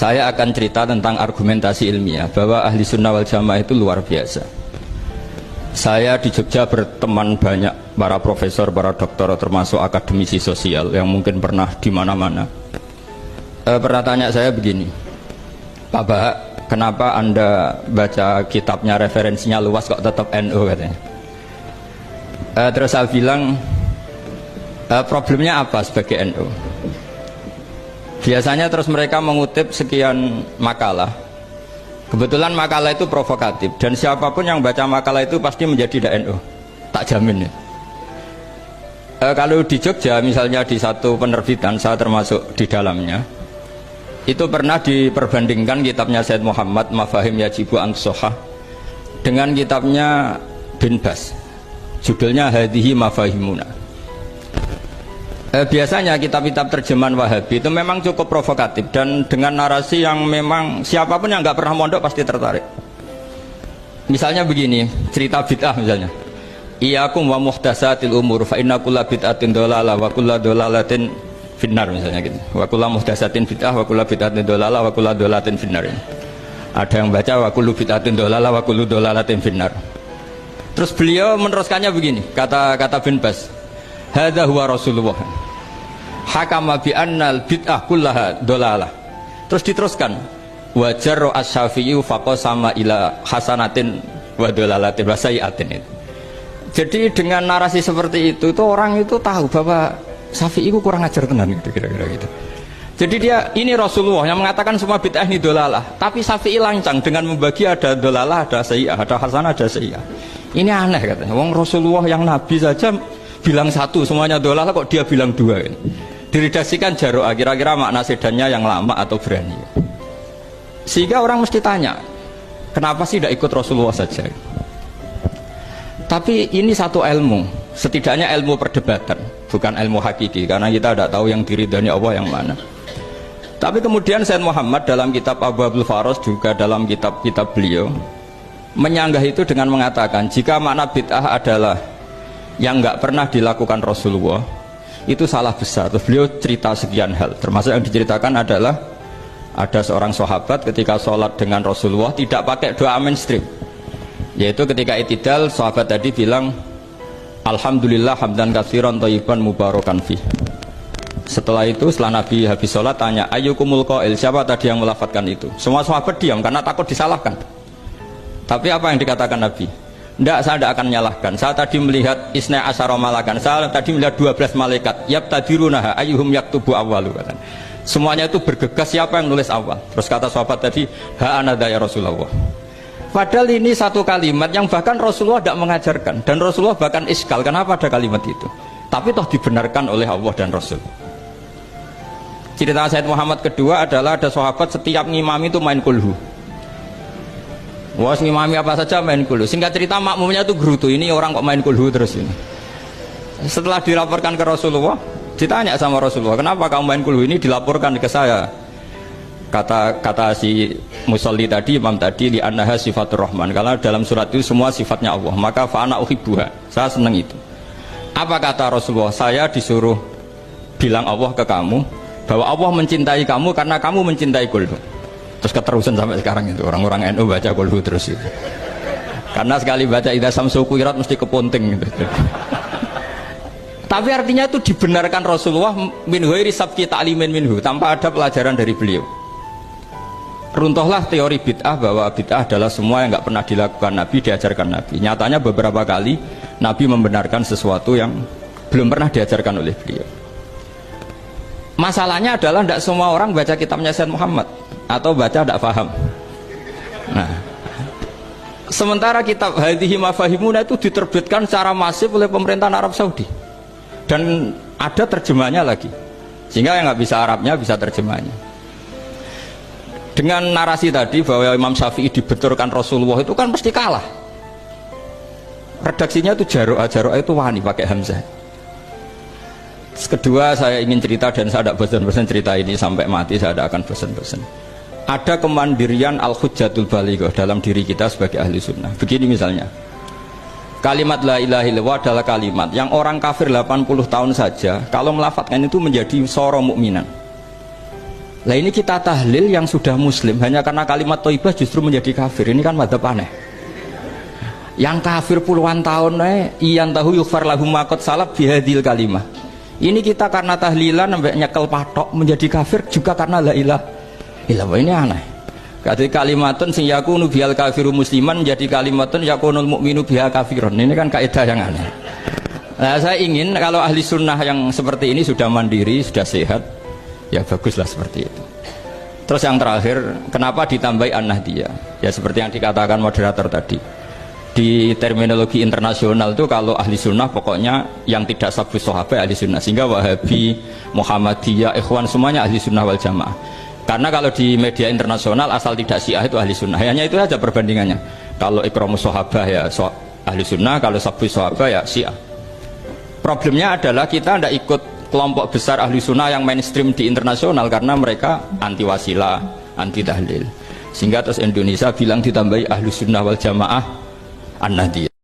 Saya akan cerita tentang argumentasi ilmiah bahwa ahli sunnah wal jamaah itu luar biasa. Saya di Jogja berteman banyak para profesor, para doktor, termasuk akademisi sosial yang mungkin pernah di mana-mana. Pernah tanya saya begini, Pak Bahak, kenapa Anda baca kitabnya referensinya luas kok tetap NU katanya. Terus saya bilang, problemnya apa sebagai NU? Biasanya terus mereka mengutip sekian makalah. Kebetulan makalah itu provokatif dan siapapun yang baca makalah itu pasti menjadi NU, tak jamin ya. Kalau di Jogja misalnya di satu penerbitan, saya termasuk di dalamnya, itu pernah diperbandingkan kitabnya Said Muhammad Mafahim Yajibu An-Sohah dengan kitabnya Bin Bas, judulnya Hadihi Mafahimuna. Biasanya kitab-kitab terjemahan Wahabi itu memang cukup provokatif dan dengan narasi yang memang siapapun yang nggak pernah mondok pasti tertarik. Misalnya begini, cerita bid'ah misalnya, Iyyakum wa muhdatsatil umur fa inna kulla bid'atin dhalalah wa kulla dhalalatin finnar, misalnya gitu. Wa kulla muhdatsatin bid'ah wa kulla bid'atin dhalalah wa kulla dhalalatin finnar. Ada yang baca wa kullu bid'atin dhalalah wa kullu dhalalatin finnar. Terus beliau meneruskannya begini, kata Bin Bas, hadza huwa Rasulullah hakama bi annal bid'ah kullaha dhalalah. Terus diteruskan wajar asy-Syafi'i faqasama ila hasanatin wa dhalalatin wa sayyi'atin. Jadi dengan narasi seperti itu orang itu tahu bahwa Syafi'i itu kurang ajar tenan gitu, kira-kira gitu. Jadi dia ini Rasulullah yang mengatakan semua bid'ah ini dhalalah, tapi Syafi'i lancang dengan membagi ada dhalalah, ada sayyi'ah, ada hasanah, ada sayyi'ah. Ini aneh katanya. Wong Rasulullah yang nabi saja bilang satu semuanya dhalalah, kok dia bilang dua kan? Diredaksikan Jaro'ah, kira-kira makna sedannya yang lama atau berani. Sehingga orang mesti tanya, kenapa sih tidak ikut Rasulullah saja? Tapi ini satu ilmu, setidaknya ilmu perdebatan, bukan ilmu hakiki, karena kita tidak tahu yang diridhani Allah yang mana. Tapi kemudian Said Muhammad dalam kitab Abwaabul Faros, juga dalam kitab-kitab beliau menyanggah itu dengan mengatakan, jika makna bid'ah adalah yang nggak pernah dilakukan Rasulullah, itu salah besar. Terus beliau cerita sekian hal, termasuk yang diceritakan adalah ada seorang sahabat ketika sholat dengan Rasulullah tidak pakai doa mainstream, yaitu ketika i'tidal sahabat tadi bilang alhamdulillah hamdan katsiran thayyiban mubarakan fih. Setelah itu setelah Nabi habis sholat tanya ayyukumul qail, siapa tadi yang melafadzkan itu? Semua sahabat diam karena takut disalahkan. Tapi apa yang dikatakan Nabi? Tidak, saya tidak akan menyalahkan. Saya tadi melihat isna asyara malakan. Saya tadi melihat 12 malaikat. Yabtadirunaha ayyuhum yaktubu awwalu. Semuanya itu bergegas siapa yang nulis awal. Terus kata sahabat tadi, ha anadha ya Rasulullah. Padahal ini satu kalimat yang bahkan Rasulullah tidak mengajarkan. Dan Rasulullah bahkan iskal, kenapa ada kalimat itu? Tapi toh dibenarkan oleh Allah dan Rasul. Cerita Said Muhammad kedua adalah ada sahabat setiap ngimami itu main kulhu. Wah, ngimami apa saja main kulhu. Singkat cerita makmumnya itu gerutu, ini orang kok main kulhu terus ini. Setelah dilaporkan ke Rasulullah, ditanya sama Rasulullah, kenapa kamu main kulhu? Ini dilaporkan ke saya. Kata si musolli tadi, imam tadi, li annaha sifatur rahman, karena dalam surat itu semua sifatnya Allah, maka fa'ana uhibbuha, saya senang itu. Apa kata Rasulullah? Saya disuruh bilang Allah ke kamu bahwa Allah mencintai kamu karena kamu mencintai kulhu. Terus keterusan sampai sekarang itu orang-orang NU baca kulhu terus itu, karena sekali baca idza samsu kuwirat mesti keponting gitu. Tapi artinya itu dibenarkan Rasulullah min ghairi sabqi ta'limin minhu, tanpa ada pelajaran dari beliau. Runtuhlah teori bid'ah bahwa bid'ah adalah semua yang nggak pernah dilakukan Nabi, diajarkan Nabi. Nyatanya beberapa kali Nabi membenarkan sesuatu yang belum pernah diajarkan oleh beliau. Masalahnya adalah tidak semua orang baca kitabnya Said Muhammad atau baca tidak paham. Nah, sementara kitab Hadihi Mafahimuna itu diterbitkan secara masif oleh pemerintahan Arab Saudi dan ada terjemahnya lagi, sehingga yang nggak bisa Arabnya bisa terjemahnya. Dengan narasi tadi bahwa Imam Syafi'i dibenturkan Rasulullah itu kan pasti kalah. Redaksinya itu Jaro'ah itu wani pakai hamzah. Kedua, saya ingin cerita dan saya tidak bosan-bosan cerita ini sampai mati, saya tidak akan bosan-bosan. Ada kemandirian al-hujjatul balighah dalam diri kita sebagai ahli sunnah. Begini misalnya, kalimat la ilaha illallah adalah kalimat yang orang kafir 80 tahun saja kalau melafadzkan itu menjadi soro mukminan. Lah ini kita tahlil yang sudah muslim hanya karena kalimat thayyibah justru menjadi kafir. Ini kan madzhab aneh. Yang kafir puluhan tahun iyan tahu yufar lahum maqad salab bihadil kalimah. Ini kita karena tahlilan sampai nyekel patok menjadi kafir juga karena la ilaha illallah. Ini aneh. Kata kalimatun sing yakunu bihal kafiru musliman menjadi kalimatun yakunul mukminu biha kafirun. Ini kan kaidah yang aneh. Nah, saya ingin kalau ahli sunnah yang seperti ini sudah mandiri, sudah sehat, ya baguslah seperti itu. Terus yang terakhir, kenapa ditambahi an-nahdiyah? Ya seperti yang dikatakan moderator tadi. Di terminologi internasional itu kalau ahli sunnah pokoknya yang tidak sabus sahabat ahli sunnah. Sehingga Wahabi, Muhammadiyah, Ikhwan semuanya ahli sunnah wal jamaah. Karena kalau di media internasional asal tidak syiah itu ahli sunnah. Hanya itu saja perbandingannya. Kalau ikramus sahabat ya ahli sunnah, kalau sabus sahabat ya syiah. Problemnya adalah kita tidak ikut kelompok besar ahli sunnah yang mainstream di internasional karena mereka anti wasilah, anti tahlil. Sehingga terus Indonesia bilang ditambahi ahli sunnah wal jamaah an-nahdiyah.